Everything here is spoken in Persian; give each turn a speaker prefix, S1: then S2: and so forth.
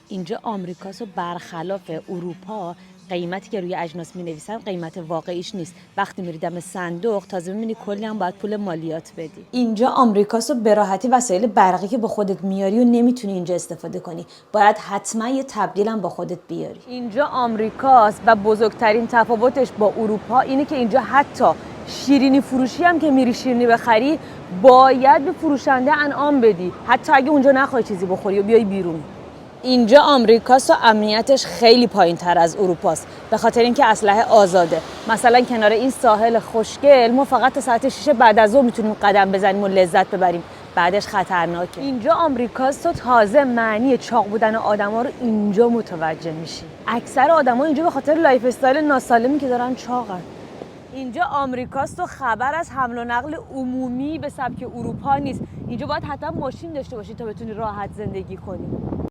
S1: اینجا آمریکاست و برخلاف اروپا قیمتی که روی اجناس می‌نویسن قیمت واقعیش نیست. وقتی میری دم صندوق تازه می‌بینی کلی هم باید پول مالیات بدی. اینجا آمریکاست و به راحتی وسایل برقی که با خودت میاری و نمیتونی اینجا استفاده کنی. باید حتما یه تبدیل هم با خودت بیاری. اینجا آمریکاست و بزرگترین تفاوتش با اروپا اینه که اینجا حتی شیرینی فروشی هم که میری شیرینی بخری باید به فروشنده انعام بدی، حتی اگه اونجا نخوای چیزی بخوری و بیای بیرون. اینجا آمریکاست و امنیتش خیلی پایین تر از اروپاست، به خاطر اینکه اسلحه آزاده. مثلا کنار این ساحل خوشگل ما فقط تا ساعت 6 بعد از ظهر میتونیم قدم بزنیم و لذت ببریم، بعدش خطرناکه. اینجا آمریکاست و تازه معنی چاق بودن آدما رو اینجا متوجه میشی. اکثر آدما اینجا به خاطر لایف استایل ناسالمی که دارن چاقن. اینجا آمریکاست و خبر از حمل و نقل عمومی به سبک اروپا نیست. اینجا باید حتما ماشین داشته باشی تا بتونی راحت زندگی کنی.